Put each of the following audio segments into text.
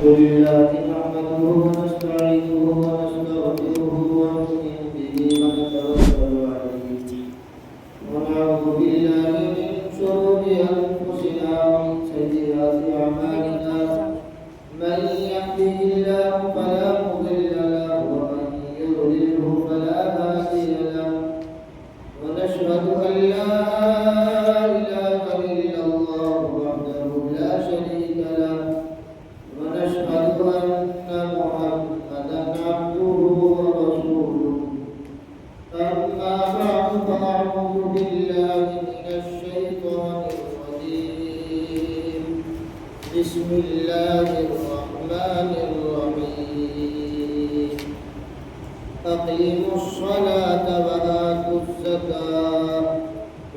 لله نحمده ونستعينه ونستغفره ونؤمن به ونتوكل عليه ونعوذ بالله من شرور أنفسنا ومن سيئات أعمالنا من يهده الله فلا مضل له ومن يضلله فلا هادي له ونشهد أن لا إله إلا الله وحده لا شريك له ونشهد أن محمدا عبده ورسوله أما بعد فأعوذ بالله من الشيطان الرجيم بسم الله الرحمن الرحيم أقيموا الصلاة وآتوا الزكاة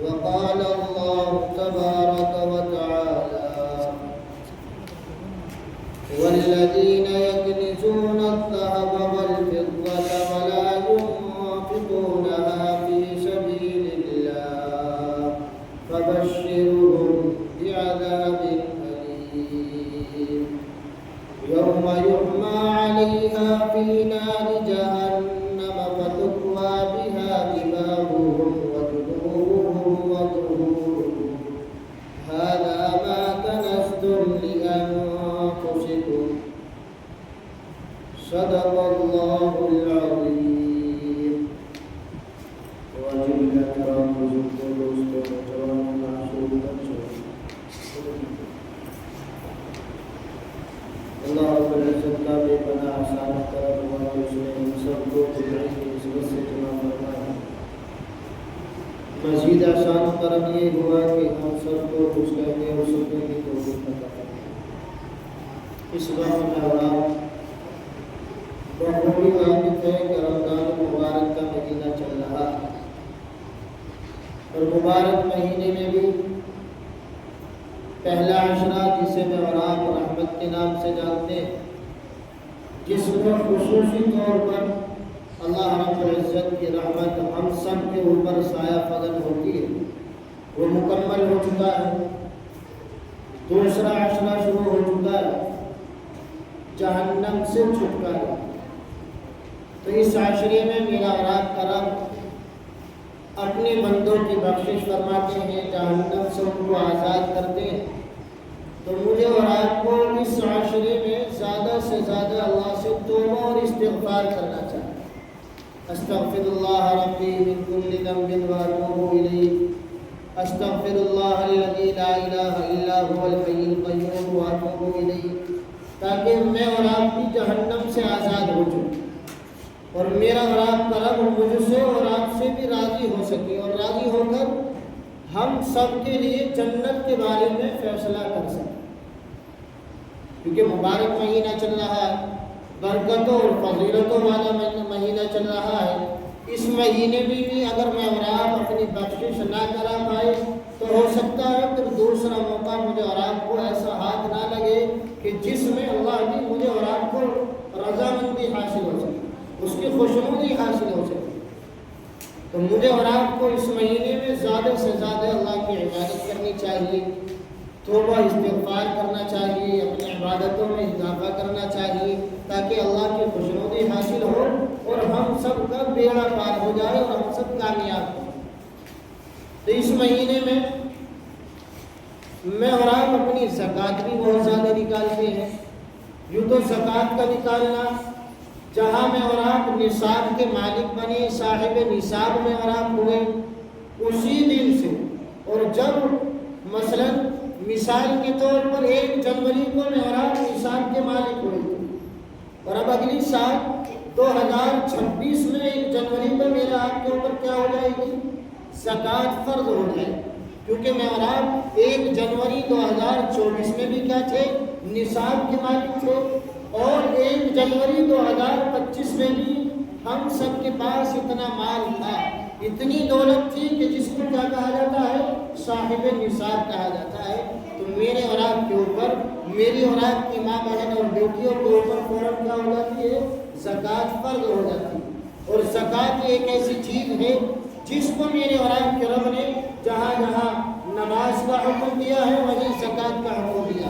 وقال الله تبارك وتعالى والذين يكنزون الذهب والفضة ولا ينفقونها في سبيل الله فبشرهم بعذاب أليم يوم يحمى عليها في نار جهنم فتكوى بها جباههم وجنوبهم وظهورهم هذا ما كنزتم لأنفسكم صدق الله العظيم وجلت رمزكم واستغفرون معصومة اللہ رب العزت کا بے پناہ احسان کرم ہوا کہ اس نے ہم سب کو دنیا کی نسبت سے جمع فرمایا. مزید احسان کرم یہ ہوا کہ ہم سب کو کچھ کہنے اور سننے کی توفیق عطا فرمائے. اس وقت میں بخوبی واقف ہے کہ رمضان مبارک کا مہینہ چل رہا ہے اور مبارک مہینے میں بھی پہلا عشرہ جسے میں ورام رحمت کے نام سے جانتے ہیں، جس میں خصوصی طور پر اللہ رب العزت کی رحمت ہم سب کے اوپر سایہ فضل ہوتی ہے، وہ مکمل ہو چکا ہے. دوسرا عشرہ شروع ہو چکا ہے، جہنم سے چھٹکارا. تو اس عشرے میں میرا اور آپ کا رب اپنے بندوں کی بخشش فرماتے ہیں، جہنم سے ان کو آزاد کرتے ہیں. تو مجھے اور آپ کو اس عشرے میں زیادہ سے زیادہ اللہ سے توبہ اور استغفار کرنا چاہیے. استغفر اللہ ربی من کل ذنب واتوب الیہ، استغفر اللہ الذی لا الہ الا هو الحی القیوم واتوب الیہ، تاکہ میں اور آپ بھی جہنم سے آزاد ہو جائیں اور میرا اور آپ کا رب مجھ سے اور آپ سے بھی راضی ہو سکے اور راضی ہو کر ہم سب کے لیے جنت کے بارے میں فیصلہ کر سکیں. کیونکہ مبارک مہینہ چل رہا ہے، برکتوں اور فضیلتوں والا مہینہ چل رہا ہے. اس مہینے میں بھی اگر میں اور آپ اپنی بخشش نہ کرا پائے تو ہو سکتا ہے پھر دوسرا موقع مجھے اور آپ کو ایسا ہاتھ نہ لگے کہ جس میں اللہ بھی مجھے اور آپ کو رضامندی حاصل ہو سکے، اس کی خوشنودی حاصل ہو سکے. تو مجھے اور آپ کو اس مہینے میں زیادہ سے زیادہ اللہ کی عبادت کرنی چاہیے، توبہ استغفار کرنا چاہیے، اپنی عبادتوں میں اضافہ کرنا چاہیے تاکہ اللہ کی خوشنودی حاصل ہو اور ہم سب کا بیڑا پار ہو جائے اور ہم سب کامیاب ہوں. تو اس مہینے میں اور آپ اپنی زکوٰۃ بھی بہت زیادہ نکالتے ہیں. یوں تو زکوٰۃ کا نکالنا جہاں میں اور آپ نصاب کے مالک بنے، صاحب نصاب میں اور آپ ہوئے اسی دن سے، اور جب مثلا مثال کے طور پر 1 جنوری کو میں اور آپ نصاب کے مالک ہوئے تھے اور اب اگلی سال 2026 میں 1 جنوری کو میرا آپ کے اوپر کیا ہو جائے گی؟ زکوٰۃ فرض ہو جائے. کیونکہ میں اور آپ 1 جنوری 2024 میں بھی کیا تھے؟ نصاب کے مالک تھے، اور 1 جنوری 2025 میں بھی ہم سب کے پاس اتنا مال تھا، اتنی دولت تھی کہ جس کو کیا کہا جاتا ہے؟ صاحب نصاب کہا جاتا ہے. تو میرے اور آپ کے اوپر، میری اور آپ کی ماں بہن اور بیٹیوں کے اوپر فوراً کیا ہو جاتی ہے؟ زکوٰۃ فرض ہو جاتی ہے. اور زکوٰۃ ایک ایسی چیز ہے جس کو میرے اور آپ کے رب نے جہاں جہاں نماز کا حکم دیا ہے وہیں زکوٰۃ کا حکم دیا.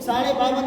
52.5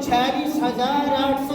46,800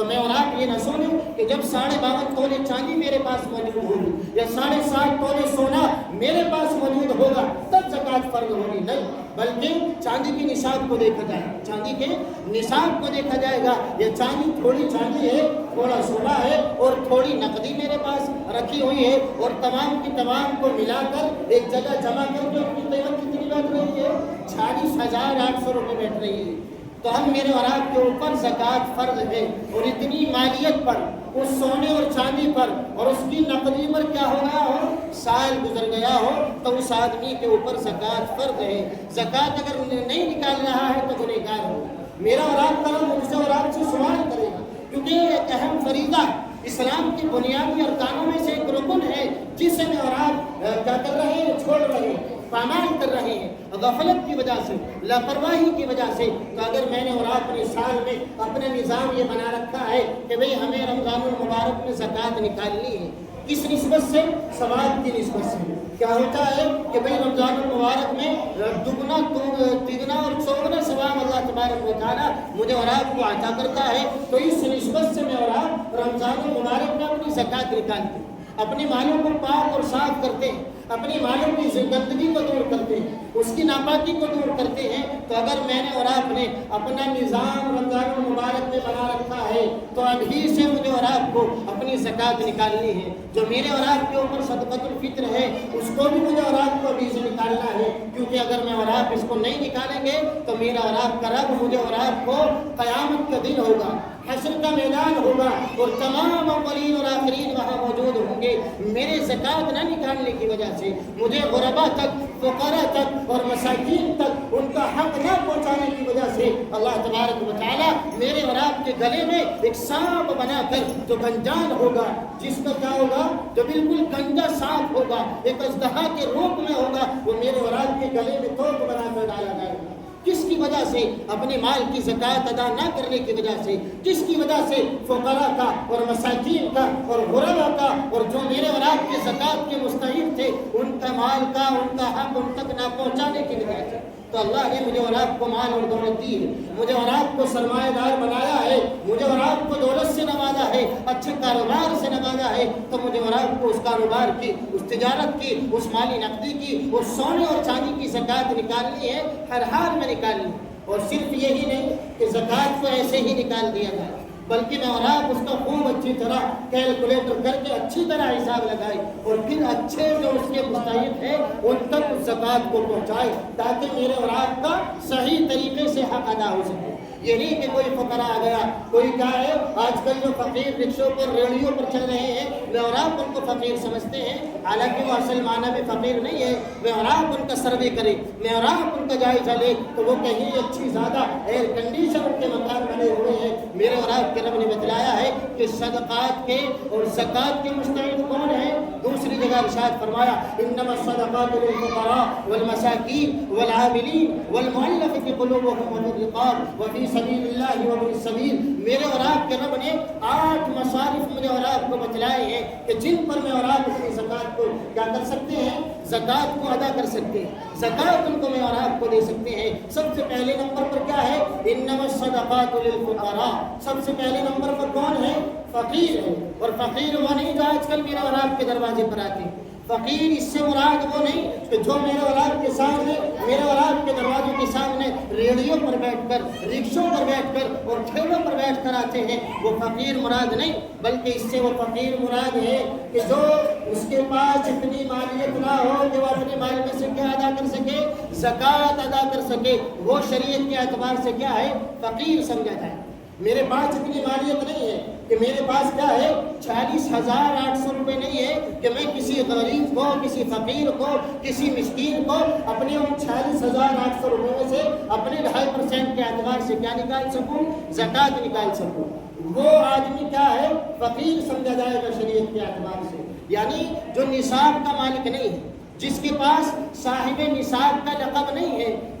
تو میں اور آپ یہ نہ سوچیں کہ جب 52.5 تولے چاندی میرے پاس موجود ہوگی یا 7.5 تولے سونا میرے پاس موجود ہوگا تب زکوٰۃ فرض ہوگی، نہیں، بلکہ چاندی کی نصاب کو دیکھا جائے گا، چاندی کے نصاب کو دیکھا جائے گا، یہ چاندی تھوڑی چاندی ہے، تھوڑا سونا ہے اور تھوڑی نقدی میرے پاس رکھی ہوئی ہے، اور تمام کی تمام کو ملا کر ایک جگہ جمع کر کے اپنی قیمت کتنی بیٹھ رہی ہے؟ 46,800 روپے بیٹھ رہی ہے۔ تو ہم میرے اور آپ کے اوپر زکوٰۃ فرض ہے، اور اتنی مالیت پر، اس سونے اور چاندی پر اور اس کی نقدی پر کیا ہو گیا ہو، سال گزر گیا ہو، تو اس آدمی کے اوپر زکوٰۃ فرض ہے۔ زکوٰۃ اگر نہیں نکال رہا ہے تو گنہگار ہوگا، میرا اور آپ کا مجھ سے اور آپ سے سوال کرے گا، کیونکہ یہ ایک اہم فریضہ اسلام کی بنیادی ارکانوں میں سے ایک رکن ہے، جسے میں اور آپ کیا کر رہے ہیں، چھوڑ رہے ہیں، پامال کر رہے ہیں، غفلت کی وجہ سے، لاپرواہی کی وجہ سے۔ تو اگر میں نے اور آپ نے سال میں اپنا نظام یہ بنا رکھا ہے کہ بھئی ہمیں رمضان المبارک میں زکوٰۃ نکالنی ہے، کس نسبت سے؟ ثواب کی نسبت سے۔ کیا ہوتا ہے کہ بھئی رمضان المبارک میں دگنا تگنا اور چوگنا ثواب اللہ تبارک و تعالیٰ مجھے اور آپ کو عطا کرتا ہے، تو اس نسبت سے میں اور آپ رمضان المبارک میں اپنی زکوٰۃ نکالتے ہیں، اپنے مالوں کو پاک اور صاف کرتے ہیں، اپنی مالوں کی گندگی کو دور کرتے ہیں، اس کی ناپاکی کو دور کرتے ہیں۔ تو اگر میں نے اور آپ نے اپنا نظام رمضان المبارک میں بنا رکھا ہے تو ابھی سے مجھے اور آپ کو اپنی زکوٰۃ نکالنی ہے۔ جو میرے اور آپ کے اوپر صدقۃ الفطر ہے اس کو بھی مجھے اور آپ کو ابھی سے نکالنا ہے، کیونکہ اگر میں اور آپ اس کو نہیں نکالیں گے تو میرا اور آپ کا رب مجھے اور آپ کو قیامت کا دن ہوگا، حشر کا میدان ہوگا، اور تمام اولین اور آخرین وہاں موجود ہوں گے۔ میرے زکوٰۃ نہ نکالنے کی وجہ سے مجھے غربا تک، فقراء تک اور مساکین تک ان کا حق نہ پہنچانے کی وجہ سے اللہ تبارک و تعالیٰ میرے اور آپ کے گلے میں ایک سانپ بنا کر، جو گنجان ہوگا، جس کا کیا ہوگا، جو بالکل گنجا سانپ ہوگا، ایک اژدہا کے روپ میں ہوگا، وہ میرے اور آپ کے گلے میں توپ بنا کر ڈالا جائے گا۔ کس کی وجہ سے؟ اپنے مال کی زکوٰۃ ادا نہ کرنے کی وجہ سے۔ کس کی وجہ سے؟ فقراء کا اور مساکین کا اور غربا کا، اور جو میرے اور آپ کے زکوٰۃ کے مستحق تھے ان کا مال کا، ان کا حق ان تک نہ پہنچانے کی وجہ سے۔ تو اللہ نے مجھے اور آپ کو مال اور دولت دی ہے، مجھے اور آپ کو سرمایہ دار بنایا ہے، مجھے اور آپ کو دولت سے نوازا ہے، اچھے کاروبار سے نوازا ہے، تو مجھے اور آپ کو اس کاروبار کی، اس تجارت کی، اس مالی نقدی کی، اس سونے اور چاندی کی زکوٰۃ نکالنی ہے، ہر حال میں نکالنی ہے۔ اور صرف یہی نہیں کہ زکوٰۃ کو ایسے ہی نکال دیا جائے، بلکہ میں اور آپ اس کا خوب اچھی طرح کیلکولیٹر کر کے اچھی طرح حساب لگائے، اور پھر اچھے جو اس کے مستحق ہیں ان تک اس زکوٰۃ کو پہنچائے، تاکہ میرے اور آپ کا صحیح طریقے سے حق ادا ہو سکے۔ یہ نہیں کہ کوئی فقرا آ گیا، کوئی کیا ہے، آج کل جو فقیر رکشوں پر، ریڑھیوں پر چل رہے ہیں، میں اور آپ ان کو فقیر سمجھتے ہیں، حالانکہ وہ اصل معنی میں فقیر نہیں ہے۔ میں اور آپ ان کا سروے کریں، میں اور آپ ان کا جائزہ لیں تو وہ کہیں اچھی زیادہ ایئر کنڈیشن ان کے مکان بنے ہوئے ہیں۔ میرے اور آپ کے رب نے بتلایا ہے کہ صدقات کے اور زکوٰۃ کے مستحق کون ہیں؟ دوسری جگہ ارشاد فرمایا، انما الصدقات للفقراء والمساکین والعاملین والمؤلفة قلوبهم وفي الرقاب وفي سبیل اللہ وابن السبیل۔ میرے اور آپ کے رب نے 8 مصارف مجھے اور آپ کو بتلائے ہیں کہ جن پر میں اور آپ اپنی زکوٰۃ کو کیا کر سکتے ہیں، زکوٰۃ کو ادا کر سکتے ہیں، زکوٰۃ ان کو میں اور آپ کو دے سکتے ہیں۔ سب سے پہلے نمبر پر کیا ہے؟ انما الصدقات للفقراء۔ سب سے پہلے نمبر پر کون ہے؟ فقیر ہے۔ اور فقیر وہ نہیں جو آج کل میرے اور آپ کے دروازے پر آتے ہیں۔ فقیر اس سے مراد وہ نہیں کہ جو میرے اور آپ کے سامنے، میرے اور آپ کے دروازوں کے سامنے ریڑھیوں پر بیٹھ کر، رکشوں پر بیٹھ کر اور ٹھیلوں پر بیٹھ کر آتے ہیں، وہ فقیر مراد نہیں، بلکہ اس سے وہ فقیر مراد ہے کہ جو اس کے پاس اتنی مالیت نہ ہو کہ وہ اپنے مال میں سے کیا ادا کر سکے، زکوٰۃ ادا کر سکے، وہ شریعت کے اعتبار سے کیا ہے؟ فقیر سمجھا جائے۔ میرے پاس اتنی مالیت نہیں ہے کہ میرے پاس کیا ہے، 46,800 روپے نہیں ہے کہ میں کسی غریب کو، کسی فقیر کو، کسی مسکین کو اپنے ان 46,800 روپے میں سے اپنے 2.5% کے اعتبار سے کیا نکال سکوں؟ زکوٰۃ نکال سکوں۔ وہ آدمی کیا ہے؟ فقیر سمجھا جائے گا شریعت کے اعتبار سے، یعنی جو نصاب کا مالک نہیں ہے، جس کے پاس صاحب نصاب کا لقب نہیں ہے،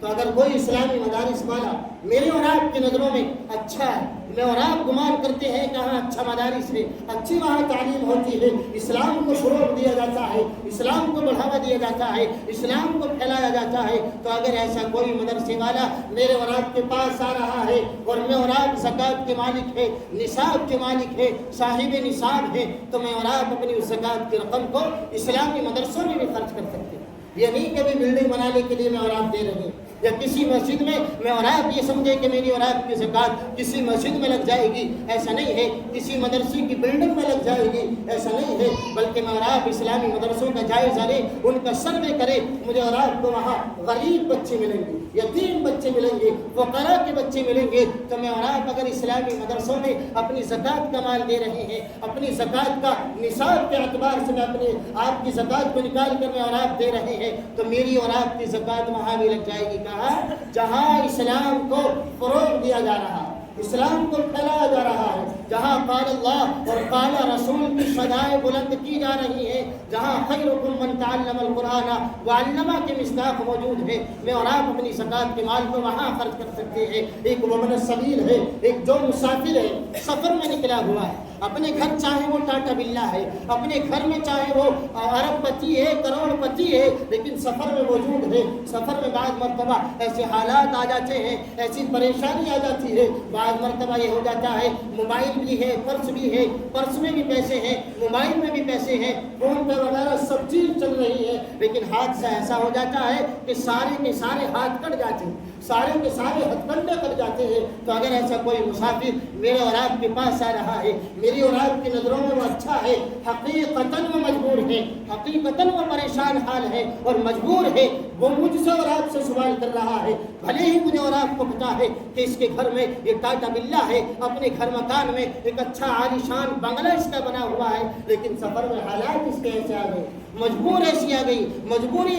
تو اگر کوئی اسلامی مدارس والا میرے اور آپ کی نظروں میں اچھا ہے، میں اور آپ گمان کرتے ہیں کہ ہاں اچھا مدارس ہے، اچھی وہاں تعلیم ہوتی ہے، اسلام کو فروغ دیا جاتا ہے، اسلام کو بڑھاوا دیا جاتا ہے، اسلام کو پھیلایا جاتا ہے، تو اگر ایسا کوئی مدرسے والا میرے اور آپ کے پاس آ رہا ہے اور میں اور آپ زکوٰۃ کے مالک ہے، نصاب کے مالک ہے، صاحب نصاب ہے، تو میں اور آپ اپنی اس زکوٰۃ کی رقم کو اسلامی مدرسوں میں بھی خرچ کر سکتے ہیں۔ یہ نہیں کہ ابھی بلڈنگ بنانے کے لیے میں اور آپ دے رہے ہیں، یا کسی مسجد میں اور آپ یہ سمجھے کہ میری اور آپ کی زکوٰۃ کسی مسجد میں لگ جائے گی، ایسا نہیں ہے، کسی مدرسے کی بلڈنگ میں لگ جائے گی، ایسا نہیں ہے، بلکہ میں اور آپ اسلامی مدرسوں کا جائزہ لیں، ان کا سروے کریں، مجھے اور آپ کو وہاں غریب بچے ملیں گے، یتیم بچے ملیں گے، فقراء کے بچے ملیں گے، تو میں اور آپ اگر اسلامی مدرسوں میں اپنی زکوٰۃ کا مال دے رہے ہیں، اپنی زکوٰۃ کا نصاب کے اعتبار سے میں اپنے آپ کی زکوٰۃ کو نکال کر میں اور آپ دے رہے ہیں، تو میری اور آپ کی زکوٰۃ وہاں بھی لگ جائے گی، کہاں؟ جہاں اسلام کو فروغ دیا جا رہا ہے، اسلام کو پھیلایا جا رہا ہے، جہاں قال اللہ اور قال رسول کی صدائیں بلند کی جا رہی ہیں، جہاں خیرکم من تعلم القرآن وعلمہ کے مصداق موجود ہے، میں اور آپ اپنی زکوٰۃ کے مال کو وہاں خرچ کر سکتے ہیں۔ ایک ومن السبیل ہے، ایک جو مسافر ہے، سفر میں نکلا ہوا ہے، اپنے گھر چاہے وہ ٹاٹا بلا ہے، اپنے گھر میں چاہے وہ ارب پتی ہے، کروڑ پتی ہے، لیکن سفر میں موجود ہے، سفر میں بعض مرتبہ ایسے حالات آ جاتے ہیں، ایسی پریشانی آ جاتی ہے، بعض مرتبہ یہ ہو جاتا ہے موبائل بھی ہے، پرس بھی ہے، پرس میں بھی پیسے ہیں، موبائل میں بھی پیسے ہیں، فون پہ وغیرہ سب چیز چل رہی ہے، لیکن ہاتھ سے ایسا ہو جاتا ہے کہ سارے کے سارے ہاتھ کٹ جاتے ہیں، سارے کے سارے ہتھ کنڈے کٹ جاتے ہیں۔ تو اگر ایسا کوئی مسافر میرے اور آپ کے پاس آ رہا ہے، میری اور آپ کی نظروں میں وہ اچھا ہے، حقیقتاً وہ مجبور ہے، حقیقتاً وہ پریشان حال ہے اور مجبور ہے، وہ مجھ سے اور آپ سے سوال کر رہا ہے، بھلے ہی مجھے اور آپ کو پتا ہے کہ اس کے گھر میں یہ ٹاٹا بلا ہے، اپنے گھر مکان میں ایک اچھا عالیشان بنگلہ اس کا بنا ہوا ہے، لیکن سفر میں حالات اس کے ایسے آ گئے، مجبوری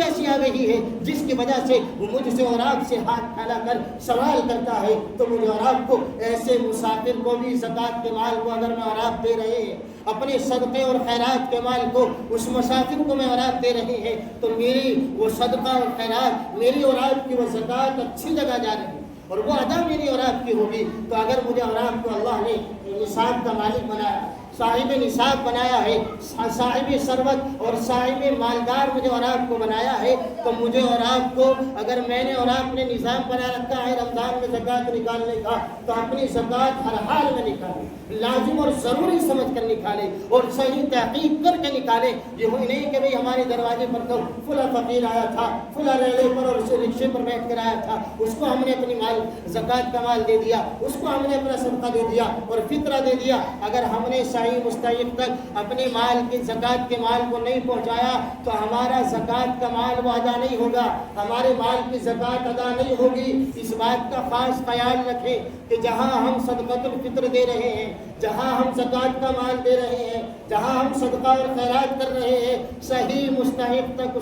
ایسی آ گئی ہے جس کی وجہ سے وہ مجھ سے اور آپ سے ہاتھ پھیلا کر سوال کرتا ہے۔ تو مجھے اور آپ کو ایسے مسافر کو بھی زکوٰۃ کے مال کو اگر میں اور آپ دے رہے ہیں، اپنے صدقے اور خیرات کے مال کو اس مسافر کو میں اور آپ دے رہے ہیں، تو میری وہ صدقہ اور خیرات، میری اور آپ کی وہ زکوٰۃ اچھی جگہ جا رہی ہے اور وہ ادا میری اور آپ کی ہوگی۔ تو اگر مجھے اور آپ کو اللہ نے نصاب کا مالک بنایا، صاحب نصاب بنایا ہے، صاحب ثروت اور صاحب مالدار مجھے اور آپ کو بنایا ہے، تو مجھے اور آپ کو اگر میں نے اور آپ نے نظام بنا رکھا ہے رمضان میں زکوٰۃ نکالنے کا، تو اپنی زکوٰۃ ہر حال میں نکالیں، لازم اور ضروری سمجھ کر نکالیں اور صحیح تحقیق کر کے نکالیں۔ یہ ہوئی نہیں کہ بھئی ہمارے دروازے پر تو فلاں فقیر آیا تھا، فلاں ریلے پر اور اسے رکشے پر بیٹھ کر آیا تھا، اس کو ہم نے اپنی مال زکوٰۃ کا مال دے دیا، اس کو ہم نے اپنا صدقہ دے دیا اور فطرہ دے دیا۔ اگر ہم نے صحیح مستحق تک اپنے مال کی زکوٰۃ کے مال کو نہیں پہنچایا تو ہمارا زکوٰۃ کا مال وہ ادا نہیں ہوگا، ہمارے مال کی زکوٰۃ ادا نہیں ہوگی۔ اس بات کا خاص خیال رکھیں کہ جہاں ہم صدقۃ الفطر دے رہے ہیں، جہاں ہم زکوٰۃ کا مال دے رہے ہیں، جہاں ہم صدقہ اور خیرات کر رہے ہیں، صحیح مستحق تک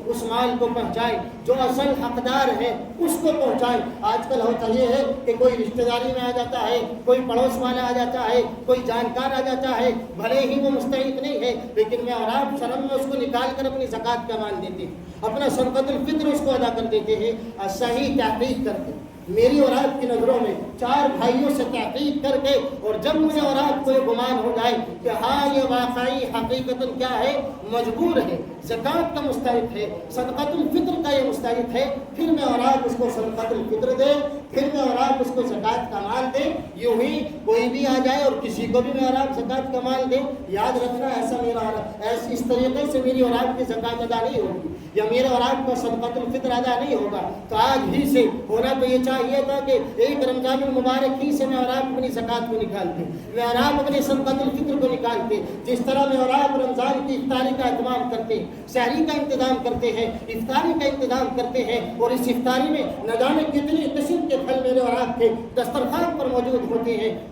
اس مال کو پہنچائیں، جو اصل حقدار ہے اس کو پہنچائیں۔ آج کل ہوتا یہ ہے کہ کوئی رشتہ داری میں آ جاتا ہے، کوئی پڑوس والا آ جاتا ہے، کوئی جانکار آ جاتا ہے، بھلے ہی وہ مستحق نہیں ہے، لیکن میں اور آپ شرم میں اس کو نکال کر اپنی زکوٰۃ کا مال دیتے ہیں، اپنا صدقۃ الفطر اس کو ادا کر دیتے ہیں، اور صحیح تحقیق کرتے ہیں۔ میری اور آپ کی نظروں میں چار بھائیوں سے تحقیق کر کے، اور جب مجھے اور آپ کو یہ گمان ہو جائے کہ ہاں یہ واقعی حقیقتاً کیا ہے، مجبور ہے، زکوٰۃ کا مستحق ہے، صدقۃ الفطر کا یہ مستحق ہے، پھر میں اور آپ اس کو صدقۃ الفطر دیں، پھر میں اور آپ اس کو زکوٰۃ کا مال دیں۔ یوں ہی کوئی بھی آ جائے اور کسی کو بھی میں اور آپ زکوٰۃ کا مال دیں، یاد رکھنا اس طریقے سے میری اور آپ کی زکوٰۃ ادا نہیں ہوگی، یا میرا اور آپ کا صدقۃ الفطر ادا نہیں ہوگا۔ تو آج ہی سے ہونا تو یہ چاہیے تھا کہ ایک رمضان المبارک ہی سے میں اور آپ اپنی زکوٰۃ کو نکالتے، میں اور آپ اپنے صدقۃ الفطر کو نکالتے، جس طرح میں اور آپ رمضان کی افطاری کا اہتمام کرتے ہیں، سحری کا انتظام کرتے ہیں، افطاری کا انتظام کرتے ہیں، اور اس افطاری میں نہ جانے کتنی قسم کے پھل میرے اور آپ کے دسترخوان پر موجود ہوتے ہیں،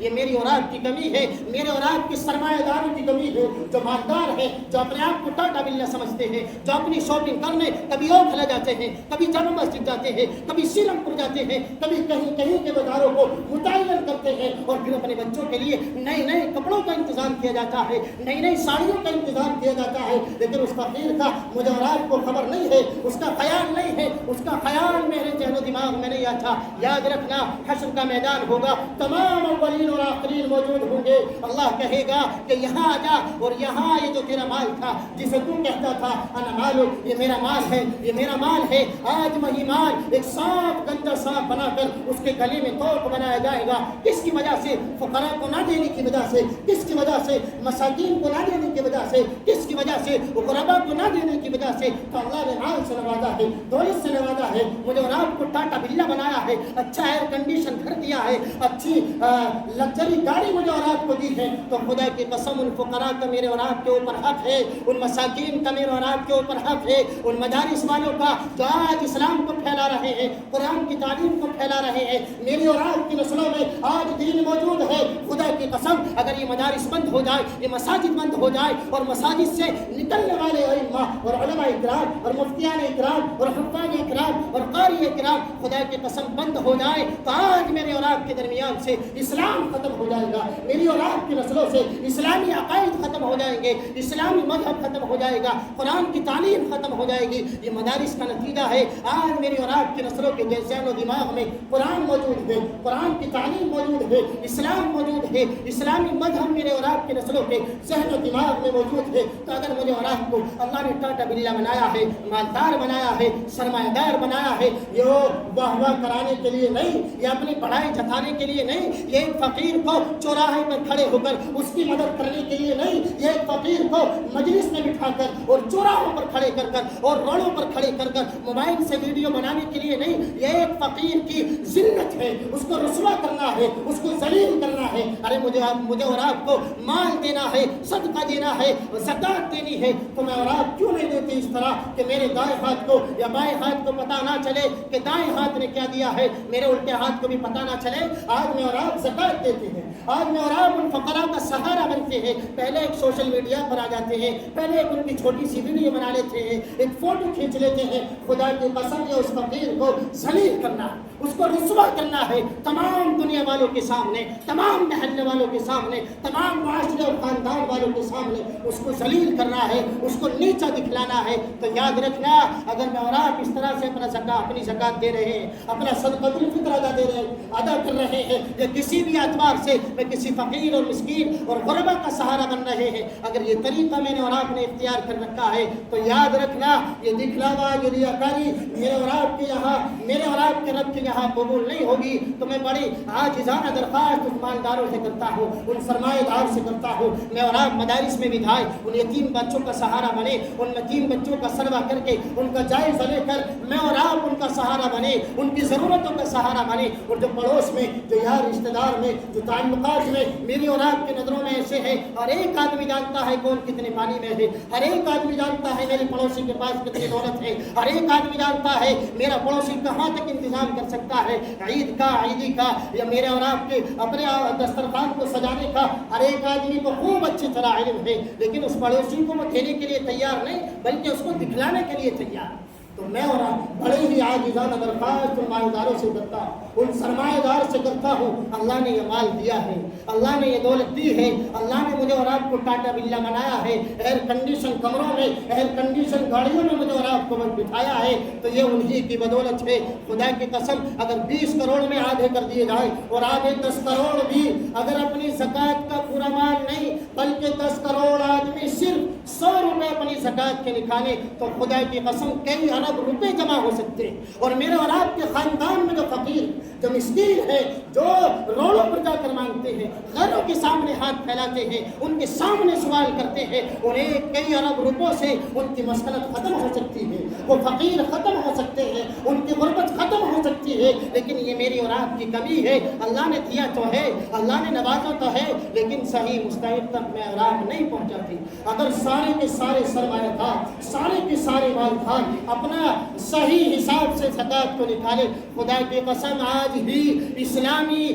یہ میری اور آپ کی کمی ہے، میرے اور آپ کی سرمایہ داروں کی کمی ہے، جو مالدار ہیں، جو اپنے آپ کو ٹاٹا بلا سمجھتے ہیں، جو اپنی شاپنگ کرنے کبھی اوکھلا جاتے ہیں، کبھی جامع مسجد جاتے ہیں، کبھی سیلم پور جاتے ہیں، کبھی کہیں کہیں کے بازاروں کو متعین کرتے ہیں، اور پھر اپنے بچوں کے لیے نئے نئے کپڑوں کا انتظام کیا جاتا ہے، نئی نئی ساڑیوں کا انتظام کیا جاتا ہے، لیکن اس فقیر کا مجھے اور آپ کو خبر نہیں ہے، اس کا خیال نہیں ہے، اس کا خیال میرے ذہن و دماغ میں نہیں آتا۔ یاد رکھنا، حشر کا میدان ہوگا، تمام اولین اور آخرین موجود ہوں گے، اللہ کہے گا کہ یہاں آ جا، اور یہاں یہ جو تیرا مال تھا جسے تو کہتا تھا انا مالو، یہ میرا مال ہے، یہ میرا مال ہے، آج وہی مال ایک صاف گنجا صاف بنا کر اس کے گلے میں توق بنایا جائے گا۔ کس کی وجہ سے؟ فقراء کو نہ دینے کی وجہ سے، کس کی وجہ سے؟ مساکین کو نہ دینے کی وجہ سے، کس کی وجہ سے؟ غرباء کو نہ دینے کی وجہ سے۔ تو اللہ نے مال سے نوازا ہے، دولت سے نوازا ہے، مجھے اور آپ کو ٹاٹا بلا بنایا ہے، اچھا ایئر کنڈیشن گھر دیا ہے، اچھی لگژری گاڑی مجھے اور آپ کو دی ہے، تو خدا کی قسم ان فقراء کا میرے اور آپ کے اوپر حق ہے، ان مساکین کا میرے اور آپ کے اوپر حق ہے، ان مدارس والوں کا جو آج اسلام کو پھیلا رہے ہیں، قرآن کی تعلیم کو پھیلا رہے ہیں، میری اور آپ کی نسلوں میں آج دین موجود ہے۔ خدا کی قسم اگر یہ مدارس بند ہو جائے، یہ مساجد بند ہو جائے، اور مساجد سے نکلنے والے ائمہ اور علماء اکرام اور مفتیان اکرام اور حفاظ اکرام اور قاری اکرام خدا کی قسم بند ہو جائے، تو آج میرے اور آپ کے درمیان سے اسلام ختم ہو جائے گا، میری اور آپ کی نسلوں سے اسلامی عقائد ختم ہو جائیں گے، اسلامی مذہب ختم ہو جائے گا، قرآن کی تعلیم ختم ہو جائے گی۔ یہ مدارس کا نتیجہ ہے۔ آج میری اور آپ کی نسلوں کے ذہن و دماغ میں قرآن موجود ہے، قرآن کی تعلیم موجود ہے، اسلام موجود ہے، اسلامی مذہب میرے اور آپ کی نسلوں کے ذہن و دماغ میں موجود ہے۔ تو اگر مجھے اور آپ کو اللہ نے ٹاٹا بلا بنایا ہے، مالدار بنایا ہے، سرمایہ دار بنایا ہے، یہ واہ واہ کرانے کے لیے نہیں، یہ اپنی بڑائی جتانے کے لیے نہیں، یہ ایک فقیر کو چوراہے پر کھڑے ہو کر اس کی مدد کرنے کے لیے نہیں، یہ ایک فقیر کو مجلس میں بٹھا کر اور چوراہوں پر کھڑے کر کر اور روڈوں پر کھڑے کر کر موبائل سے ویڈیو بنانے کے لیے نہیں، یہ ایک فقیر کی ذلت ہے، اس کو رسوا کرنا ہے، اس کو ذلیل کرنا ہے۔ ارے مجھے اور آپ کو مال دینا ہے، صدقہ دینا ہے، زکات دینی ہے، تو میں اور آپ کیوں نہیں دیتے اس طرح کہ میرے دائیں ہاتھ کو یا بائیں ہاتھ کو پتہ نہ چلے کہ دائیں ہاتھ نے کیا دیا ہے، میرے الٹے ہاتھ کو بھی پتہ نہ چلے۔ آج میں اور آپ زکات دیتے ہیں، آج میں اور آپ ان فقراء کا سہارا بنتے ہیں، پہلے ایک سوشل میڈیا پر آ جاتے ہیں، پہلے ایک ان کی چھوٹی سی ویڈیو بنا لیتے ہیں، ایک فوٹو کھینچ لیتے ہیں۔ خدا کی قسم یہ اس فقیر کو ذلیل کرنا ہے، اس کو رسوا کرنا ہے، تمام دنیا والوں کے سامنے، تمام محلے والوں کے سامنے، تمام معاشرے اور خاندان والوں کے سامنے اس کو ذلیل کرنا ہے، اس کو نیچا دکھلانا ہے۔ تو یاد رکھنا، اگر میں اور آپ اس طرح سے اپنی زکات دے رہے ہیں، اپنا صدقۃ الفطر ادا کر رہے ہیں، یا کسی بھی اعتبار سے میں کسی فقیر اور مسکین اور غربا کا سہارا بن رہے ہیں، اگر یہ طریقہ میں نے اور آپ نے اختیار کر رکھا ہے، تو یاد رکھنا یہ دکھلاوا، یہ ریاکاری میرے اور آپ کے یہاں، میرے اور آپ کے رب کے یہاں قبول نہیں ہوگی۔ تو میں بڑی عاجزانہ درخواست ان مالداروں سے کرتا ہوں، ان سرمایہ دار سے کرتا ہوں، میں اور آپ مدارس میں بھی جائیں، ان یتیم بچوں کا سہارا بنے، ان یتیم بچوں کا سروا کر کے ان کا جائزہ لے کر میں اور آپ ان کا سہارا بنے، ان کی ضرورتوں کا سہارا بنے۔ اور جو پڑوس میں، جو یار رشتہ دار میں، جو تعلقات میں میری اور آپ کی نظروں میں ایسے ہیں، ہر ایک آدمی جانتا ہے کون کتنے پانی میں ہے، ہر ایک آدمی جانتا ہے میرے پڑوسی کے پاس کتنی دولت ہے، ہر ایک آدمی جانتا ہے میرا پڑوسی کہاں تک انتظام کر سکتا ہے عید کا، عیدی کا، یا میرے اور آپ کے اپنے دسترخوان کو سجانے کا، ہر ایک آدمی کو خوب اچھی طرح علم ہے، لیکن اس پڑوسی کو وہ دینے کے لیے تیار نہیں، بلکہ اس کو دکھلانے کے لیے تیار۔ تو میں اور آپ بڑے ہی عاجزانہ درخواست ان مالداروں سے کرتا ہوں، ان سرمایہ دار سے کرتا ہوں، اللہ نے یہ مال دیا ہے، اللہ نے یہ دولت دی ہے، اللہ نے مجھے اور آپ کو ٹاٹا بلا بنایا ہے، ایئر کنڈیشن کمروں میں، ایئر کنڈیشن گاڑیوں میں مجھے اور آپ کو بٹھایا ہے، تو یہ انہی کی بدولت ہے۔ خدا کی قسم اگر 20 کروڑ میں آدھے کر دیے جائیں اور آدھے 10 کروڑ بھی اگر اپنی زکوٰۃ کا پورا مال نہیں بلکہ 10 کروڑ آدمی صرف 100 روپے اپنی زکوٰۃ کے نکالے، تو خدا کی قسم کئی ارب روپے جمع ہو سکتے ہیں۔ اور میرے اور آپ کے خاندان میں جو فقیر، جو مسکین ہے، جو روڈوں پر جا کر مانگتے ہیں, غیروں کے سامنے ہاتھ پھیلاتے ہیں, ان کے سامنے سوال کرتے ہیں, انہیں کئی ارب روپوں سے ان کی مسکنت ختم ہو سکتی ہے, وہ فقیر ختم ہو سکتے ہیں, ان کی غربت ختم ہو سکتی ہے, لیکن یہ میری اور آپ کی کمی ہے. اللہ نے دیا تو ہے, اللہ نے نوازا تو ہے, لیکن صحیح مستحق تک میں اور آپ نہیں پہنچاتی. اگر سارے کے سارے سرمایہ دار, سارے کے سارے مالدار اپنا صحیح حساب سے زکوٰۃ کو نکالے, خدا کی قسم آج ہی اسلامی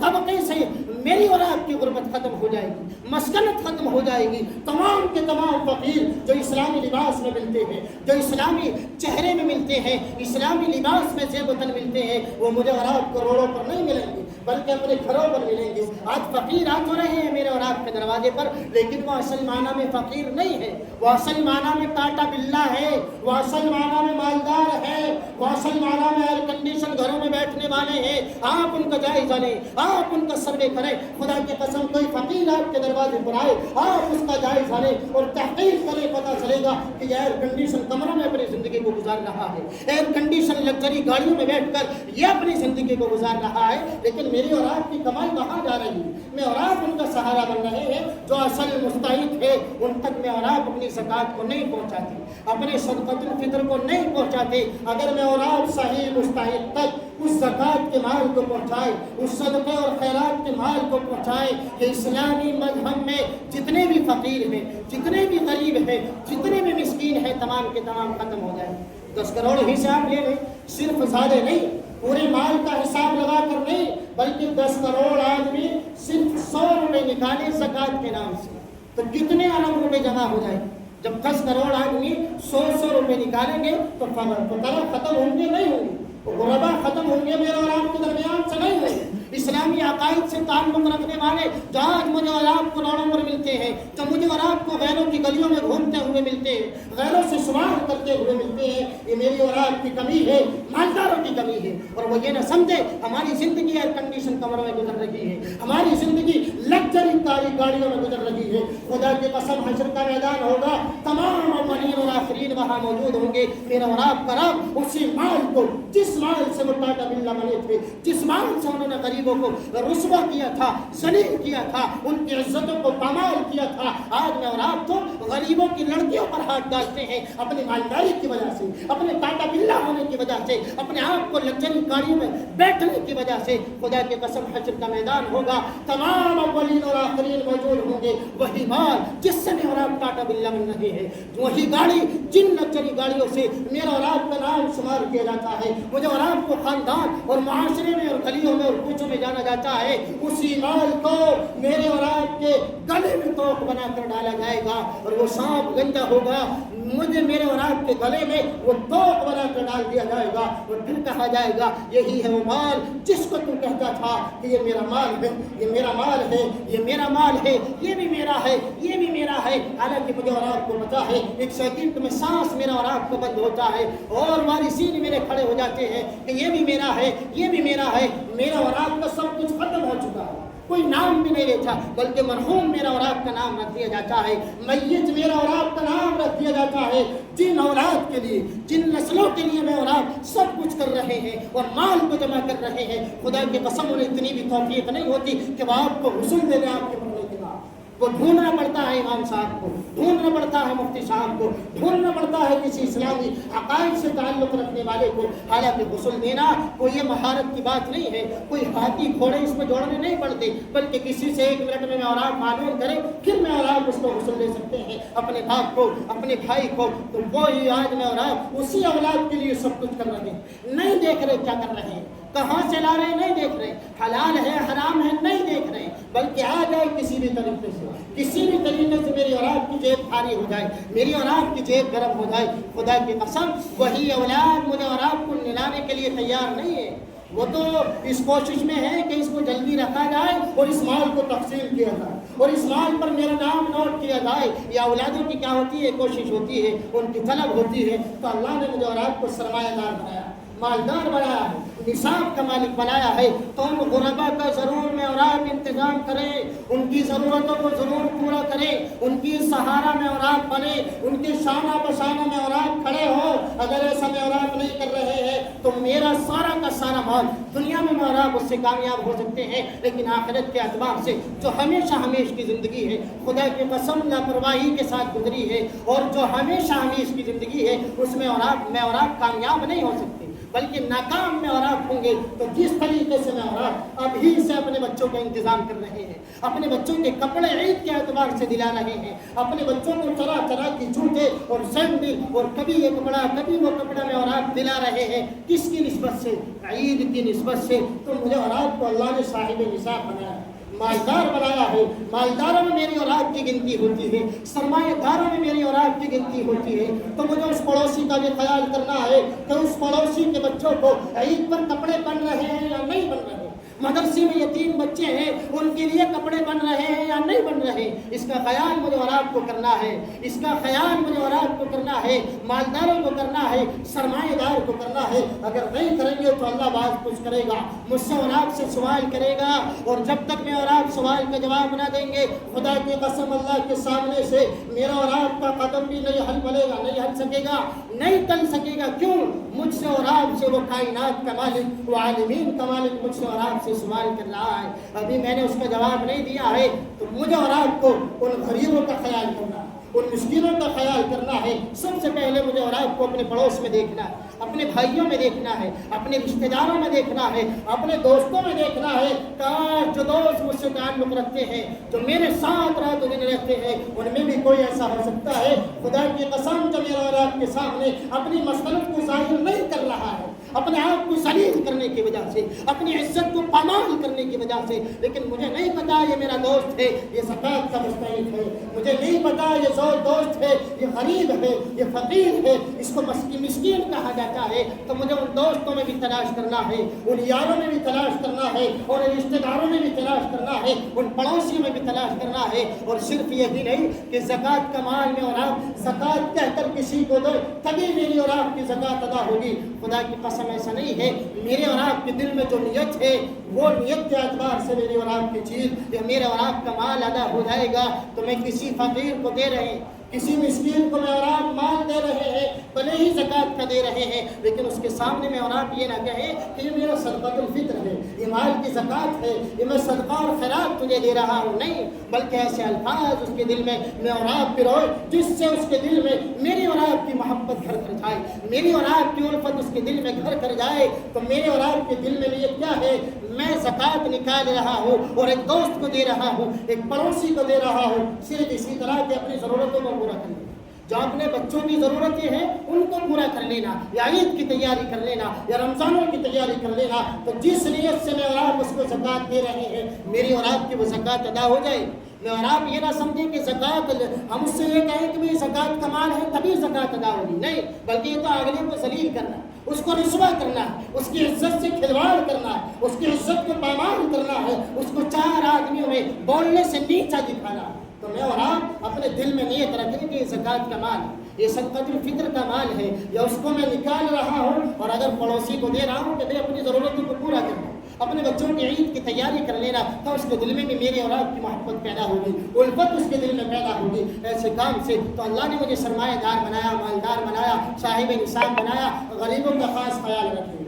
طبقے سے میری اور آپ کی غربت ختم ہو جائے گی, مسکنت ختم ہو جائے گی. تمام کے تمام فقیر جو اسلامی لباس میں ملتے ہیں, جو اسلامی چہرے میں ملتے ہیں, اسلامی لباس میں زیب و تن ملتے ہیں, وہ مجھے اور آپ کو روڈوں پر نہیں ملیں گے بلکہ اپنے گھروں پر ملیں گے. آج فقیر آ تو رہے ہیں میرے اور آپ کے دروازے پر, لیکن وہ اصل معنی میں فقیر نہیں ہے, وہ اصل معنی میں ٹاٹا بلا ہے, وہ اصل معنی میں مالدار ہے, وہ اصل معنی میں ایئر کنڈیشن گھروں میں بیٹھنے والے ہیں. آپ ان کا جائزہ لیں, آپ ان کا سروے کریں. خدا کی قسم کوئی فقیر آپ کے دروازے پر آئے, آپ اس کا جائزہ لیں اور تحقیق کریں, پتہ چلے گا کہ ایئر کنڈیشن کمروں میں اپنی زندگی کو گزار رہا ہے, ایئر کنڈیشن لگژری گاڑیوں میں بیٹھ کر یہ اپنی زندگی کو گزار رہا ہے. لیکن میری اور آپ کی کمائی کہاں جا رہی ہے؟ میں اور آپ ان کا سہارا بن رہے ہیں. جو اصل مستحق ہے ان تک میں اور آپ اپنی زکوٰۃ کو نہیں پہنچاتے, اپنے صدقۃ الفطر کو نہیں پہنچاتے. اگر میں اور آپ صحیح مستحق تک اس زکوٰۃ کے مال کو پہنچائے, اس صدقے اور خیرات کے مال کو پہنچائے کہ اسلامی مذہب میں جتنے بھی فقیر ہیں, جتنے بھی غریب ہیں, جتنے بھی مسکین ہیں, تمام کے تمام ختم ہو جائیں. 10 کروڑ حساب لے لیں, صرف زیادہ نہیں, پورے مال کا حساب لگا کر نہیں, بلکہ 10 کروڑ آدمی صرف 100 روپے نکالے زکوٰۃ کے نام سے, تو کتنے ارب روپے جمع ہو جائیں. جب 10 کروڑ آدمی 100 روپے نکالیں گے تو فقراء ختم ہوں گے نہیں ہوں گے, غربا ختم ہوں گے میرے اور آپ کے درمیان سے نہیں ہوئے. اسلامی عقائد سے تعلق رکھنے والے جو آج مجھے اور آپ کو روڈوں پر ملتے ہیں, جو مجھے اور آپ کو غیروں کی گلیوں میں گھومتے ہوئے ملتے ہیں, غیروں سے سوال کرتے ہوئے ملتے ہیں, یہ میری اور آپ کی کمی ہے, مالداروں کی کمی ہے. اور وہ یہ نہ سمجھے ہماری زندگی ایئر کنڈیشن کمروں میں گزر رہی ہے, ہماری زندگی لگژری گاڑیوں میں گزر رہی ہے. خدا کی قسم حشر کا میدان ہوگا, تمام اولین اور آخرین وہاں موجود ہوں گے. میرا اور آپ کا رب اسی مال کو, جس مال سے وہ ٹاٹا بلا بنے تھے, جس مال سے انہوں نے غریبوں کو رسوا کیا تھا, ذلیل کیا تھا, ان کی عزتوں کو پامال کیا تھا, آج میں اور آپ تو غریبوں کی لڑکیوں پر ہاتھ ڈالتے ہیں اپنی مالداری کی وجہ سے, اپنے ٹاٹا بلا ہونے کی وجہ سے, اپنے آپ کو لگژری گاڑیوں میں بیٹھنے کی وجہ سے. خدا کی قسم حشر کا میدان ہوگا, تمام اولین اور آخرین موجود ہوں گے. وہی مال جس سے میں اور آپ ٹاٹا بلا بن رہے ہیں, وہی گاڑی جن لگژری گاڑیوں سے میرا اور آپ کا نام شمار کیا جاتا ہے, مجھے اور آپ کو خاندان اور معاشرے میں اور گلیوں میں اور کوچوں میں جانا جاتا ہے, اسی مال کو میرے اور آپ کے گلے میں توق بنا کر ڈالا جائے گا, اور وہ سانپ گندا ہوگا, مجھے میرے اور آپ کے گلے میں وہ توق بنا کر ڈال دیا جائے گا, اور پھر کہا جائے گا یہی ہے وہ مال جس کو تم کہتا تھا کہ یہ میرا مال ہے, یہ میرا مال ہے, یہ میرا مال ہے, یہ بھی میرا ہے, یہ بھی میرا ہے. حالانکہ مجھے اور آپ کو پتا ہے ایک سیکنڈ میں سانس میرا اور آپ کو بند ہوتا ہے, اور وارثین میرے کھڑے ہو جاتے ہیں کہ یہ بھی میرا ہے, یہ بھی میرا ہے. میرا اور آپ کا سب کچھ ختم ہو چکا ہے, کوئی نام بھی نہیں لیتا, بلکہ مرحوم میرا اور آپ کا نام رکھ دیا جاتا ہے, میت میرا اور آپ کا نام رکھ دیا جاتا ہے. جن اولاد کے لیے, جن نسلوں کے لیے میں اور آپ سب کچھ کر رہے ہیں اور مال کو جمع کر رہے ہیں, خدا کی قسم انہیں اتنی بھی توفیق نہیں ہوتی کہ وہ آپ کو حسن دے دیں آپ کے مرنے کے بعد. وہ ڈھونڈنا پڑتا ہے امام صاحب کو, ڈھونڈنا پڑتا ہے مفتی صاحب کو, ڈھونڈنا پڑتا ہے کسی اسلامی عقائد سے تعلق رکھنے والے کو. حالانکہ غسل دینا کوئی یہ مہارت کی بات نہیں ہے, کوئی ہاتھی گھوڑے اس میں جوڑنے نہیں پڑتے, بلکہ کسی سے 1 منٹ میں اور آپ معلوم کریں پھر میں اور آپ اس کو غسل دے سکتے ہیں, اپنے باپ کو, اپنے بھائی کو. تو وہی آج میں اور آپ اسی اولاد کے لیے سب کچھ کر رہے ہیں, نہیں دیکھ رہے کیا کر رہے ہیں, کہاں سے لا رہے ہیں نہیں دیکھ رہے, حلال ہے حرام ہے نہیں دیکھ رہے, بلکہ آ جائے کسی بھی طریقے سے, کسی بھی طریقے سے میری اور آپ کی جیب بھاری ہو جائے, میری اور آپ کی جیب گرم ہو جائے. خدا کی قسم وہی اولاد مجھے اور آپ کو نلانے کے لیے تیار نہیں ہے. وہ تو اس کوشش میں ہے کہ اس کو جلدی رکھا جائے اور اس مال کو تقسیم کیا جائے اور اس مال پر میرا نام نوٹ کیا جائے. یا اولادوں کی کیا ہوتی ہے, کوشش ہوتی ہے, ان کی طلب ہوتی ہے. تو اللہ نے مجھے اور آپ کو سرمایہ دار بنایا, مالدار بنایا ہے، نصاب کا مالک بنایا ہے، تو ان غربا کا ضرور میں اور آپ انتظام کریں، ان کی ضرورتوں کو ضرور پورا کریں، ان کی سہارا میں اور آپ بنے، ان کے شانہ بشانہ میں اور آپ کھڑے ہو۔ اگر ایسا میں اور آپ نہیں کر رہے ہیں تو میرا سارا کا سارا مال دنیا میں اور آپ اس سے کامیاب ہو سکتے ہیں، لیکن آخرت کے اعتبار سے جو ہمیشہ ہمیش کی زندگی ہے، خدا کی قسم لاپرواہی کے ساتھ گزری ہے، اور جو ہمیشہ ہمیش کی زندگی ہے اس میں اور آپ کامیاب نہیں ہو سکتے، بلکہ ناکام میں اور آپ ہوں گے۔ تو جس طریقے سے میں اور آپ ابھی سے اپنے بچوں کا انتظام کر رہے ہیں، اپنے بچوں کے کپڑے عید کے اعتبار سے دلا رہے ہیں، اپنے بچوں کو طرح طرح کی جوتے اور سینڈل اور کبھی یہ کپڑا کبھی وہ کپڑا میں اور آپ دلا رہے ہیں، کس کی نسبت سے؟ عید کی نسبت سے۔ تو مجھے اور آپ کو اللہ نے صاحب نصاب بنایا، مالدار بنایا ہے، مالداروں میں میری اور آپ کی گنتی ہوتی ہے، سرمایہ داروں میں میری اور آپ کی گنتی ہوتی ہے۔ تو مجھے اس پڑوسی کا بھی خیال کرنا ہے کہ اس پڑوسی کے بچوں کو عید پر کپڑے بن رہے ہیں یا نہیں بن رہے، مدرسے میں یتیم بچے ہیں ان کے لیے کپڑے بن رہے ہیں یا نہیں بن رہے، اس کا خیال مجھے اور آپ کو کرنا ہے، اس کا خیال مجھے اور آپ کو کرنا ہے، مالداروں کو کرنا ہے، سرمایہ دار کو کرنا ہے۔ اگر نہیں کریں گے تو اللہ بعض کچھ کرے گا، مجھ سے اور آپ سے سوال کرے گا، اور جب تک میں اور آپ سوال کا جواب نہ دیں گے، خدا کی قسم اللہ کے سامنے سے میرا اور آپ کا قدم بھی نہیں ہل پڑے گا، نہیں ہل سکے گا، نہیں ٹل سکے گا۔ کیوں؟ مجھ سے اور آپ سے وہ کائنات کا مالک، وہ عالمین کا مالک مجھ سے اور آپ سے سوال کر رہا ہے، ابھی میں نے اس کا جواب نہیں دیا ہے۔ تو مجھے اور آپ کو ان غریبوں کا خیال کرنا، ان مسکینوں کا خیال کرنا ہے۔ سب سے پہلے مجھے اور آپ کو اپنے پڑوس میں دیکھنا ہے، اپنے بھائیوں میں دیکھنا ہے، اپنے رشتہ داروں میں دیکھنا ہے، اپنے دوستوں میں دیکھنا ہے۔ کاش جو دوست مجھ سے تعلق رکھتے ہیں، جو میرے ساتھ رات و دن رہتے ہیں، ان میں بھی کوئی ایسا ہو سکتا ہے، خدا کی قسم جو میرا اور آپ کے سامنے اپنی مسلط کو ظاہر نہیں کر رہا ہے، اپنے آپ کو ذلیل کرنے کی وجہ سے، اپنی عزت کو پامال کرنے کی وجہ سے، لیکن مجھے نہیں پتا یہ میرا دوست ہے، یہ زکوٰۃ کا مستحق ہے، مجھے نہیں پتا یہ دوست ہے، یہ غریب ہے، یہ فقیر ہے، اس کو مسکین کہا جاتا ہے۔ تو مجھے ان دوستوں میں بھی تلاش کرنا ہے، ان یاروں میں بھی تلاش کرنا ہے، اور ان رشتہ داروں میں بھی تلاش کرنا ہے، ان پڑوسیوں میں بھی تلاش کرنا ہے۔ اور صرف یہی نہیں کہ زکوٰۃ کا مال میں اور آپ زکوٰۃ کہہ کر کسی کو دو تبھی میری اور آپ کی زکوٰۃ ادا ہوگی، خدا کی قسم ایسا نہیں ہے۔ میرے اور آپ کے دل میں جو نیت ہے، وہ نیت کے اعتبار سے میری اور آپ کی چیز یا میرا اور آپ کا مال ادا ہو جائے گا۔ تو میں کسی فقیر کو دے رہے ہیں، کسی مسکین کو میں اور آپ مال دے رہے ہیں، بھلے ہی زکوٰۃ کا دے رہے ہیں، لیکن اس کے سامنے میں اور آپ یہ نہ کہیں کہ یہ میرا صدقۃ الفطر ہے، یہ مال کی زکوٰۃ ہے، یہ میں صدقہ اور خیرات تجھے دے رہا ہوں، نہیں، بلکہ ایسے الفاظ اس کے دل میں اور آپ پروئے جس سے اس کے دل میں میری اور آپ کی محبت گھر کر جائے، میری اور آپ کی الفت اس کے دل میں گھر کر جائے۔ تو میرے اور آپ کے دل میں نیت کیا ہے؟ میں زکوٰۃ نکال رہا ہوں اور ایک دوست کو دے رہا ہوں، ایک پڑوسی کو دے رہا ہوں، صرف اسی طرح کہ اپنی ضرورتوں کو پورا کر لینا، جو اپنے بچوں کی ضرورتیں ہیں ان کو پورا کر لینا، یا عید کی تیاری کر لینا، یا رمضانوں کی تیاری کر لینا۔ تو جس نیت سے میں اور آپ اس کو زکوٰۃ دے رہے ہیں، میری اور آپ کی وہ زکوٰۃ ادا ہو جائے۔ میں اور آپ یہ نہ سمجھیں کہ زکوٰۃ، ہم اس سے یہ کہیں کہ بھائی زکوٰۃ کا مال ہے تبھی زکوٰۃ ادا ہوگی، نہیں، بلکہ یہ تو اگلے کو ذلیل کرنا، اس کو رسوا کرنا ہے، اس کی عزت سے کھلواڑ کرنا ہے، اس کی عزت کو پامال کرنا ہے، اس کو چار آدمیوں میں بولنے سے نیچا دکھانا ہے۔ تو میں اور آپ اپنے دل میں نیت رکھیں کہ یہ زکوٰۃ کا مال، یہ صدقۃ الفطر کا مال ہے، یا اس کو میں نکال رہا ہوں، اور اگر پڑوسی کو دے رہا ہوں کہ میں اپنی ضرورتوں کو پورا کرنا، اپنے بچوں کی عید کی تیاری کر لینا، تو اس کے دل میں بھی میرے اور آپ کی محبت پیدا ہوگی، الفت اس کے دل میں پیدا ہوگی۔ ایسے کام سے تو اللہ نے مجھے سرمایہ دار بنایا، مالدار بنایا، صاحب نصاب بنایا۔ غریبوں کا خاص خیال رکھیں،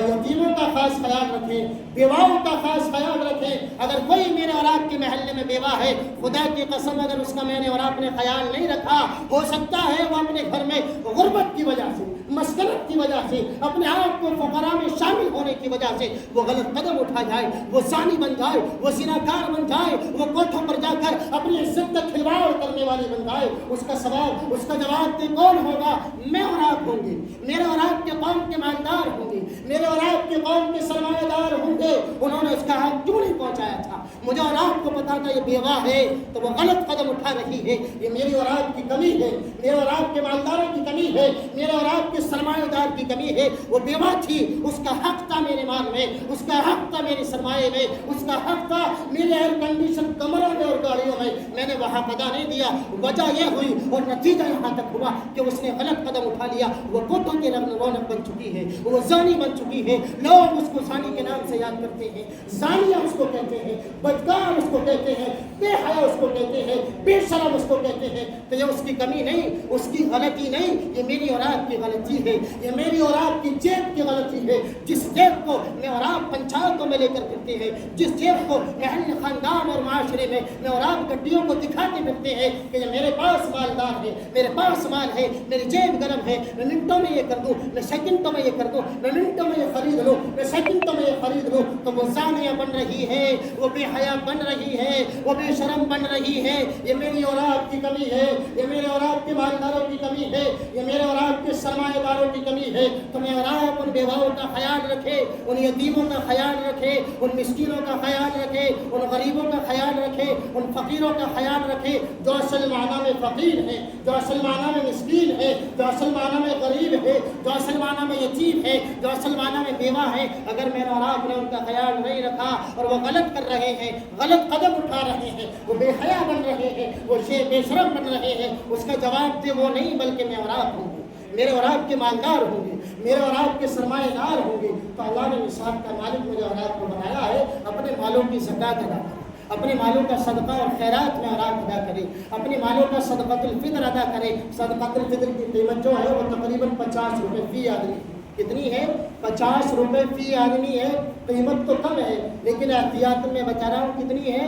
یتیموں کا خاص خیال رکھیں، بیواؤں کا خاص خیال رکھیں۔ اگر کوئی میرے اور آپ کے محلے میں بیوہ ہے، خدا کی قسم اگر اس کا میں نے اور آپ نے خیال نہیں رکھا، ہو سکتا ہے وہ اپنے گھر میں غربت کی وجہ سے، مسکنت کی وجہ سے، اپنے آپ کو فقراء میں شامل ہونے کی وجہ سے وہ غلط قدم اٹھا جائے، وہ زانی بن جائے، وہ زناکار بن جائے، وہ کوٹھوں پر جا کر اپنی عزت کا کھلواڑ کرنے والی بن جائے، اس کا سوال، اس کا جواب دے کون ہوگا؟ میں اور آپ ہوں گے، میرے اور آپ کے قوم کے مالدار ہوں گے، میرے اور آپ کے قوم کے سرمایہ دار ہوں گے۔ انہوں نے اس کا حق کیوں نہیں پہنچایا تھا؟ مجھے اور آپ کو پتا تھا یہ بیوہ ہے تو وہ غلط قدم اٹھا رہی ہے، یہ میری اور آپ کی کمی ہے، میرے اور آپ کے مالداروں کی کمی ہے، میرے اور آپ کے سرمایہ دار کی کمی ہے۔ وہ بیوہ تھی، اس کا حق تھا میرے مال میں، اس کا حق تھا میرے سرمایے میں، اس کا حق تھا میرے ایئر کنڈیشن کمروں میں اور گاڑیوں میں۔ میں میں نے وہاں ادا نہیں دیا، وجہ یہ ہوئی اور نتیجہ یہاں تک ہوا کہ اس نے غلط قدم اٹھا لیا، وہ کوٹوں کی رونق بن چکی ہے، وہ زانی بن چکی ہے، لوگ اس کو زانی کے نام سے یاد کرتے ہیں، زانیہ اس کو کہتے ہیں، بدکار اس کو کہتے ہیں، بے حیا اس کو کہتے ہیں، بے شرم اس کو کہتے ہیں۔ تو یہ اس کی کمی نہیں، اس کی غلطی نہیں، یہ میری اور آپ کی غلطی ہے، یہ میری اور آپ کی جیب کی غلطی ہے، جس جیب کو میں اور آپ پنچایتوں میں لے کر پھرتے ہیں، جس جیب کو اہل خاندان اور معاشرے میں اور آپ گڈیوں کو دکھاتے پھرتے ہیں کہ یہ میرے پاس مالدار ہے، میرے پاس مال ہے، میری جیب گرم ہے، میں منٹوں میں یہ کر دوں، میں سیکنڈوں میں یہ کر دوں، میں منٹوں میں یہ خرید لوں، میں سیکنڈوں میں یہ خرید لوں۔ تو وہ زانیہ بن رہی ہے، وہ بے حیا بن رہی ہے، وہ بے شرم بن رہی ہے۔ یہ میری اور آپ کی کمی ہے، یہ میرے اور آپ کے مالداروں کی کمی ہے، یہ میرے اور آپ کے سرمایہ داروں کی کمی ہے۔ تو میں اور آپ ان بیواؤں کا خیال رکھے، ان یتیموں کا خیال رکھے، ان مسکینوں کا خیال رکھے، ان غریبوں کا خیال رکھے، ان فقیروں کا خیال رکھے جو اصل معنی میں فقیر ہے، جو اصل معنی میں مسکین ہے، جو اصل معنی میں غریب ہے، جو اصل معنی میں یتیم ہے، جو اصل معنی میں بیوہ ہے۔ اگر میرا اور آپ نے ان کا خیال نہیں رکھا اور وہ غلط کر رہے ہیں، غلط قدم اٹھا رہے ہیں، وہ بے حیا بن رہے ہیں، وہ بے شرم بن رہے ہیں، اس کا جواب دے وہ نہیں بلکہ میں اور آپ ہوں گے، میرے اور آپ کے مالدار ہوں گے، میرے اور آپ کے سرمایہ دار ہوں گے۔ تو اللہ نے نصاب کا مالک مجھے اور آپ کو بنایا ہے، اپنے مالوں کی زکوٰۃ ادا کریں، اپنے مالوں کا صدقہ اور خیرات میں اور آپ ادا کریں، اپنے مالوں کا صدقۃ الفطر ادا کریں۔ صدقۃ الفطر کی قیمت جو ہے وہ تقریباً 50 روپے فی آدمی، کتنی ہے؟ 50 روپے فی آدمی ہے۔ قیمت تو کم ہے لیکن احتیاط میں بتا رہا ہوں کتنی ہے؟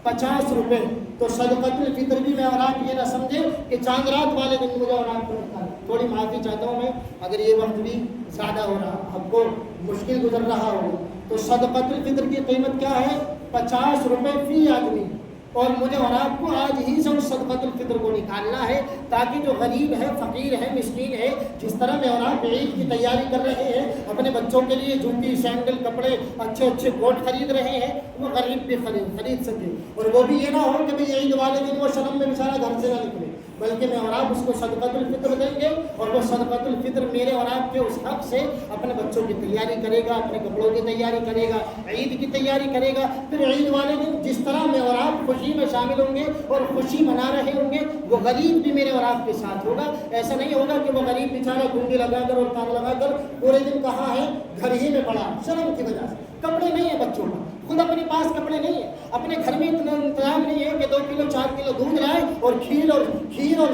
50 روپے۔ تو صدقۃ الفطر بھی میں اور آپ یہ نہ سمجھیں کہ چاند رات والے دن مجھے اور آپ کو رکھا ہے۔ تھوڑی معافی چاہتا ہوں میں اگر یہ وقت بھی زیادہ ہو رہا، آپ کو مشکل گزر رہا ہو۔ تو صدقۃ الفطر کی قیمت کیا ہے؟ 50 روپے فی آدمی۔ اور مجھے اور آپ کو آج ہی سے اس صدقۃ الفطر کو نکالنا ہے تاکہ جو غریب ہے، فقیر ہے، مسکین ہے، جس طرح میں اور آپ عید کی تیاری کر رہے ہیں، اپنے بچوں کے لیے جوتی، سینڈل، کپڑے، اچھے اچھے کوٹ خرید رہے ہیں، وہ غریب بھی خرید سکے۔ اور وہ بھی یہ نہ ہو کہ بھئی عید والے دن وہ شرم میں بیچارہ گھر سے نہ نکلے، بلکہ میں اور آپ اس کو صدقۃ الفطر دیں گے اور وہ صدقۃ الفطر میرے اور آپ کے اس حق سے اپنے بچوں کی تیاری کرے گا، اپنے کپڑوں کی تیاری کرے گا، عید کی تیاری کرے گا۔ پھر عید والے دن جس طرح میں اور آپ خوشی میں شامل ہوں گے اور خوشی منا رہے ہوں گے، وہ غریب بھی میرے اور آپ کے ساتھ ہوگا۔ ایسا نہیں ہوگا کہ وہ غریب بیچارہ گھنگی لگا کر اور کان لگا کر پورے دن کہاں ہے؟ گھر ہی میں پڑا، شرم کی وجہ سے۔ کپڑے نہیں ہیں بچوں کا، خود اپنے پاس کپڑے نہیں ہیں، اپنے گھر میں اتنا انتظام نہیں ہے کہ 2 کلو 4 کلو دودھ لائے اور کھیر اور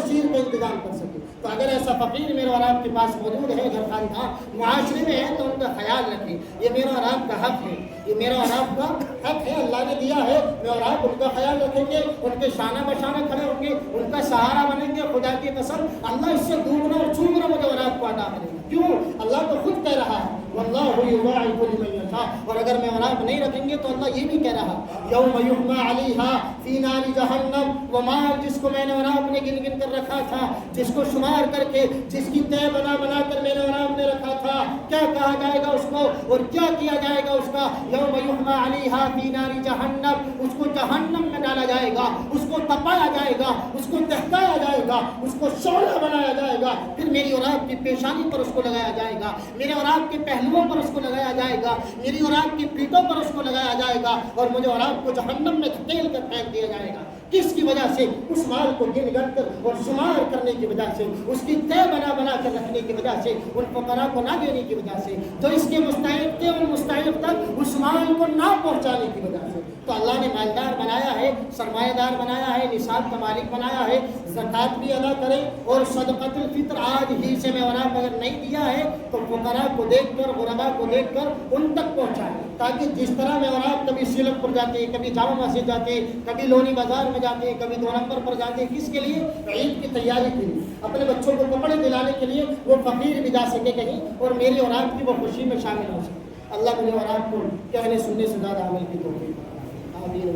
شیر کا انتظام کر سکے۔ تو اگر ایسا فقیر میرے اور آپ کے پاس موجود ہے، گھر خاندان معاشرے میں ہے، تو ان کا خیال رکھیں۔ یہ میرا اور آپ کا حق ہے، یہ میرا اور آپ کا حق ہے، اللہ نے دیا ہے۔ میں اور آپ ان کا خیال رکھیں گے، ان کے شانہ بشانہ کھڑے ہوں گے، ان کا سہارا بنیں گے۔ خدا کی قسم اللہ اس سے دوگنا اور چوگنا مجھے اور آپ کو عطا کرے گا۔ کیوں؟ اللہ تو خود کہہ رہا ہے واللہ یضاعف لمن یشاء۔ اور اگر میں اور آپ نہیں رکھیں گے تو اللہ یہ بھی کہہ رہا یوم یحمى علیہا فی نار جہنم۔ وہ مال جس کو میں نے اور آپ نے گن گن کر رکھا تھا، جس کو شمار کر کے، جس کی طے بنا بنا کر میں نے اور آپ نے رکھا تھا، کیا کہا جائے گا اس کو اور کیا کیا جائے گا اس کا؟ یوم یحمى علیہا فی نار جہنم۔ اس کو جہنم میں ڈالا جائے گا، اس کو تپایا جائے گا، اس کو دہکایا جائے گا، اس کو شعلہ بنایا جائے گا۔ پھر میری اور آپ کی پیشانی پر اس کو لگایا جائے گا، میرے اور آپ کے پہلوؤں پر اس کو لگایا جائے گا، میری اور آپ کی پیٹوں پر اس کو لگایا جائے گا، اور مجھے اور آپ کو جہنم میں دھکیل کر پھینک دیا جائے گا۔ کس کی وجہ سے؟ اس مال کو گن گن کر اور شمار کرنے کی وجہ سے، اس کی طے بنا بنا کر رکھنے کی وجہ سے، ان فقراء کو نہ دینے کی وجہ سے، جو اس کے مستحق تھے ان مستحق تک اس مال کو نہ پہنچانے کی وجہ سے۔ تو اللہ نے مالدار بنایا ہے، سرمایہ دار بنایا ہے، نصاب کا مالک بنایا ہے۔ زکوٰۃ بھی ادا کریں اور صدقۃ الفطر آج ہی سے میں اور آپ اگر نہیں دیا ہے تو فقراء کو دیکھ کر، غرباء کو دیکھ کر ان تک پہنچائیں، تاکہ جس طرح میں اور آپ کبھی سیلم پر جاتے ہیں، کبھی جامع مسجد جاتے ہیں، کبھی لونی بازار میں جاتے ہیں، کبھی 2 نمبر پر جاتے ہیں، کس کے لیے؟ عید کی تیاری کے لیے، اپنے بچوں کو کپڑے دلانے کے لیے، وہ فقیر بھی جا سکے کہیں اور میری اور آپ کی وہ خوشی میں شامل ہو سکے۔ اللہ مجھے اور آپ کو کہنے سننے سے زیادہ عمل کی توفیق۔ آمین۔